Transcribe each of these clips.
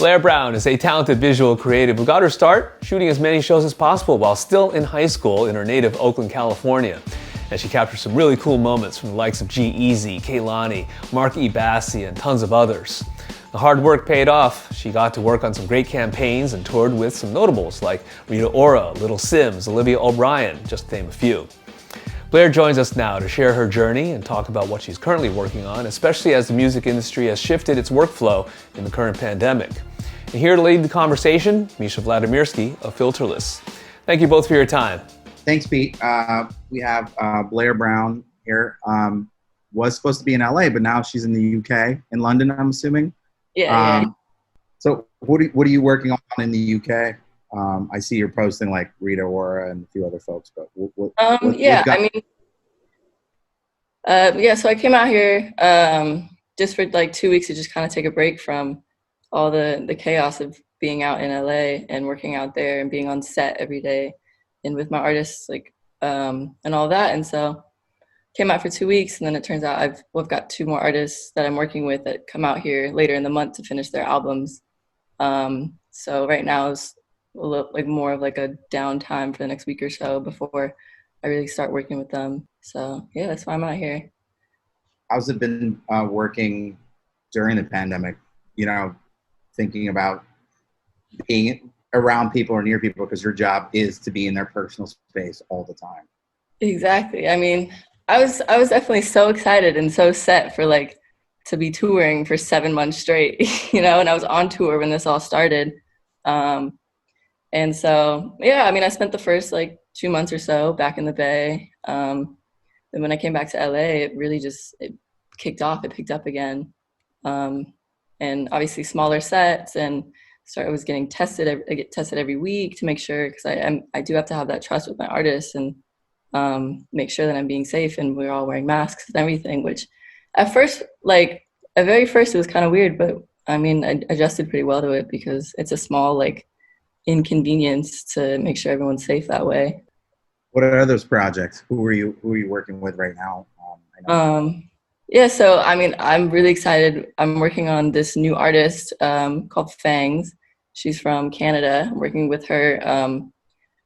Blair Brown is a talented visual creative who got her start shooting as many shows as possible while still in high school in her native Oakland, California. And she captured some really cool moments from the likes of G-Eazy, Kehlani, Mark E. Bassi, and tons of others. The hard work paid off. She got to work on some great campaigns and toured with some notables like Rita Ora, Little Simz, Olivia O'Brien, just to name a few. Blair joins us now to share her journey and talk about what she's currently working on, especially as the music industry has shifted its workflow in the current pandemic. And here to lead the conversation, Misha Vladimirsky of Filterless. Thank you both for your time. Thanks, Pete. We have Blair Brown here. Was supposed to be in LA, but now she's in the UK, in London, I'm assuming. Yeah. So what are you working on in the UK? I see you're posting like Rita Ora and a few other folks, but so I came out here just for like 2 weeks to just kind of take a break from all the chaos of being out in LA and working out there and being on set every day and with my artists and all that. And so came out for 2 weeks, and then it turns out I've got 2 more artists that I'm working with that come out here later in the month to finish their albums. So right now is a little more of like a downtime for the next week or so before I really start working with them. So yeah, that's why I'm out here. How's it been working during the pandemic? You know, thinking about being around people or near people, because your job is to be in their personal space all the time. Exactly. I mean, I was definitely so excited and so set for to be touring for 7 months straight, and I was on tour when this all started. And so, yeah, I mean, I spent the first 2 months or so back in the Bay. Then when I came back to LA, it really it kicked off. It picked up again. And obviously smaller sets, and I was getting tested. I get tested every week to make sure, because I do have to have that trust with my artists and make sure that I'm being safe, and we're all wearing masks and everything, which at first, at very first it was kind of weird, but I mean, I adjusted pretty well to it because it's a small inconvenience to make sure everyone's safe that way. What are those projects? Who are you working with right now? Yeah, so I mean, I'm really excited. I'm working on this new artist called Fangs. She's from Canada. I'm working with her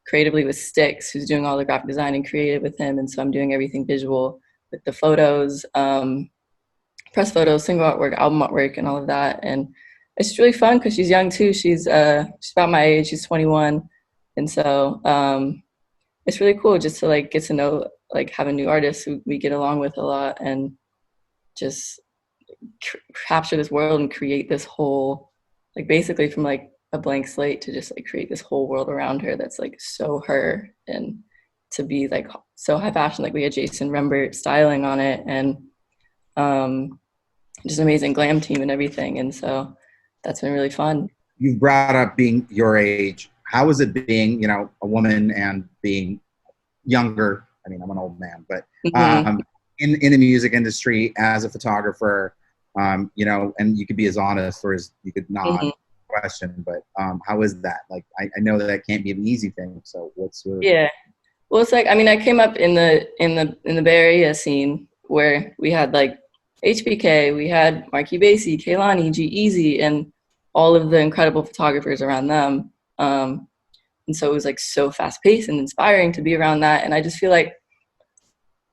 creatively with Styx, who's doing all the graphic design and creative with him. And so I'm doing everything visual with the photos, press photos, single artwork, album artwork, and all of that. And it's really fun because she's young too. She's about my age. She's 21. And so it's really cool just to get to know, have a new artist who we get along with a lot, and just capture this world and create this whole, basically from a blank slate to just create this whole world around her that's so her, and to be so high fashion. We had Jason Rembert styling on it, and just an amazing glam team and everything. And so that's been really fun. You brought up being your age. How is it being, a woman and being younger? I mean, I'm an old man, but in the music industry as a photographer, and you could be as honest or as you could not question, but how is that? I know that can't be an easy thing. So what's yeah? Well, it's I mean, I came up in the Bay Area scene where we had HBK, we had Marky Bassi, Kehlani, G-Eazy, and all of the incredible photographers around them. And so it was so fast paced and inspiring to be around that. And I just feel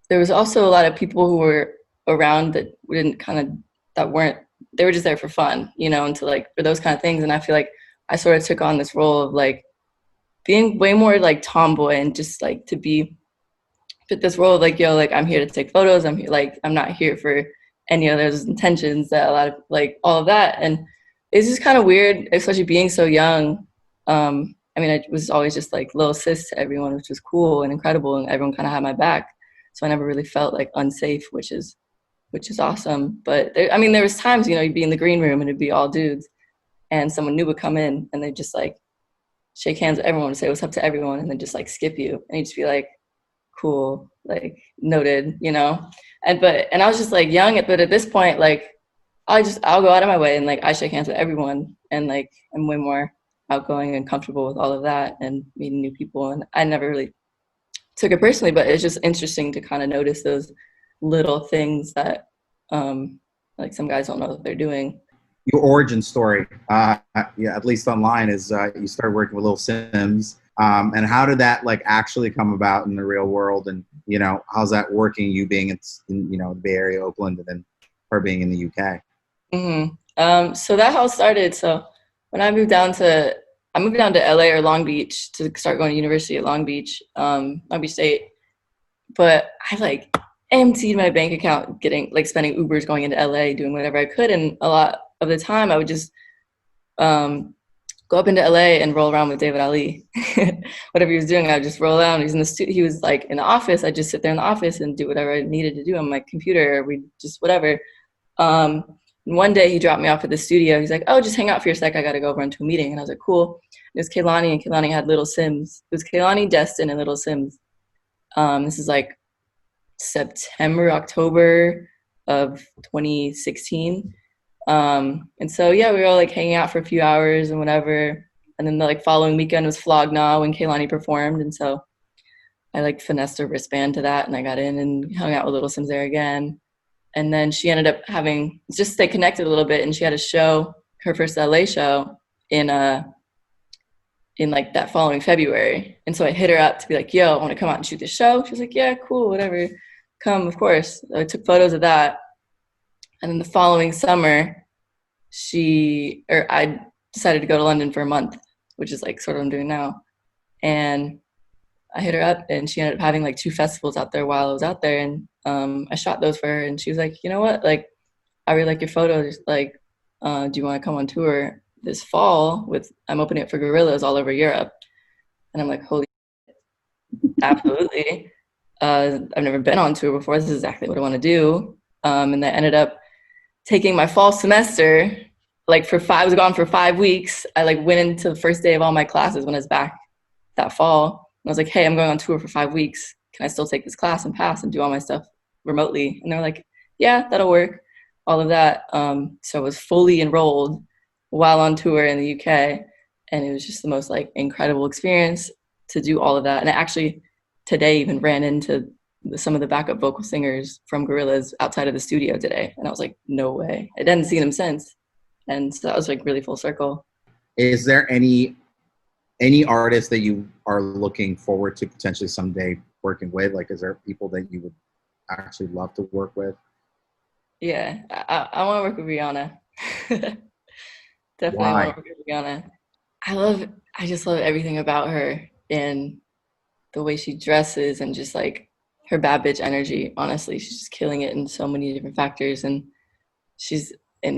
there was also a lot of people who were around that they were just there for fun, and to for those kind of things. And I feel I sort of took on this role of being way more tomboy, and just to be fit this role of I'm here to take photos. I'm here, I'm not here for any other intentions, that a lot of all of that. And it's just kind of weird, especially being so young. I mean, I was always just little sis to everyone, which was cool and incredible, and everyone kind of had my back. So I never really felt unsafe, which is awesome. But there was times, you'd be in the green room and it'd be all dudes, and someone new would come in and they'd just shake hands with everyone and say what's up to everyone, and then just skip you, and you'd just be cool, noted, And I was just young, but at this point, I'll go out of my way and I shake hands with everyone, and I'm way more outgoing and comfortable with all of that and meeting new people. And I never really took it personally, but it's just interesting to kind of notice those little things that some guys don't know that they're doing. your origin story, yeah, at least online, is you started working with Little Simz. And how did that like actually come about in the real world? And you know, how's that working? You being in you know, the Bay Area, Oakland, and then her being in the UK. So that how it started. So when I moved down to LA or Long Beach to start going to university at Long Beach, Long Beach State. But I like emptied my bank account, getting like spending Ubers, going into LA, doing whatever I could, and a lot of the time I would just go up into LA and roll around with David Ali. Whatever he was doing, I would just roll around. He was in the studio. He was like in the office. I'd just sit there in the office and do whatever I needed to do on my computer. We just whatever. And one day he dropped me off at the studio. He's like, "Oh, just hang out for a sec. I got to go over into a meeting." And I was like, "Cool." It was Kehlani, and Kehlani had Little Simz. It was Kehlani, Destin, and Little Simz. This is like September, October of 2016. And so yeah, we were all like hanging out for a few hours and whatever. And then the like following weekend was Flog Gnaw when Kehlani performed, and so I like finessed a wristband to that, and I got in and hung out with Little Simz there again. And then she ended up having just stay connected a little bit, and she had a show, her first LA show in like that following February. And so I hit her up to be like, "Yo, I want to come out and shoot this show." She was like, "Yeah, cool, whatever. Come, of course." So I took photos of that. And then the following summer, I decided to go to London for a month, which is like sort of what I'm doing now. And I hit her up, and she ended up having like 2 festivals out there while I was out there. And I shot those for her, and she was like, "You know what? Like, I really like your photos. Like, do you want to come on tour this fall I'm opening it for Gorillaz all over Europe?" And I'm like, "Holy absolutely. I've never been on tour before. This is exactly what I want to do." And I ended up taking my fall semester, like I was gone for 5 weeks. I like went into the first day of all my classes when I was back that fall. And I was like, "Hey, I'm going on tour for 5 weeks. Can I still take this class and pass and do all my stuff remotely?" And they were like, "Yeah, that'll work." All of that. So I was fully enrolled while on tour in the UK. And it was just the most like incredible experience to do all of that. And I actually today even ran into some of the backup vocal singers from Gorillaz outside of the studio today. And I was like, no way. I hadn't seen them since. And so that was like really full circle. Is there any artist that you are looking forward to potentially someday working with? Like, is there people that you would actually love to work with? Yeah, I want to work with Rihanna. Definitely want to work with Rihanna. I just love everything about her and the way she dresses and just like her bad bitch energy. Honestly, she's just killing it in so many different factors. And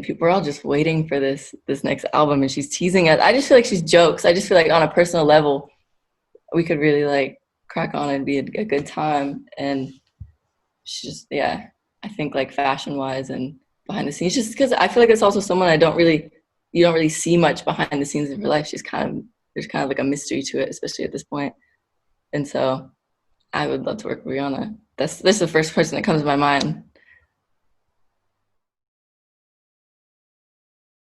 people are all just waiting for this next album, and she's teasing us. I just feel like she's jokes. I just feel like on a personal level, we could really like crack on and be a good time. And she's just, yeah, I think like fashion wise and behind the scenes, just because I feel like it's also someone you don't really see much behind the scenes of her life. There's kind of like a mystery to it, especially at this point. And so I would love to work with Rihanna. That's the first person that comes to my mind.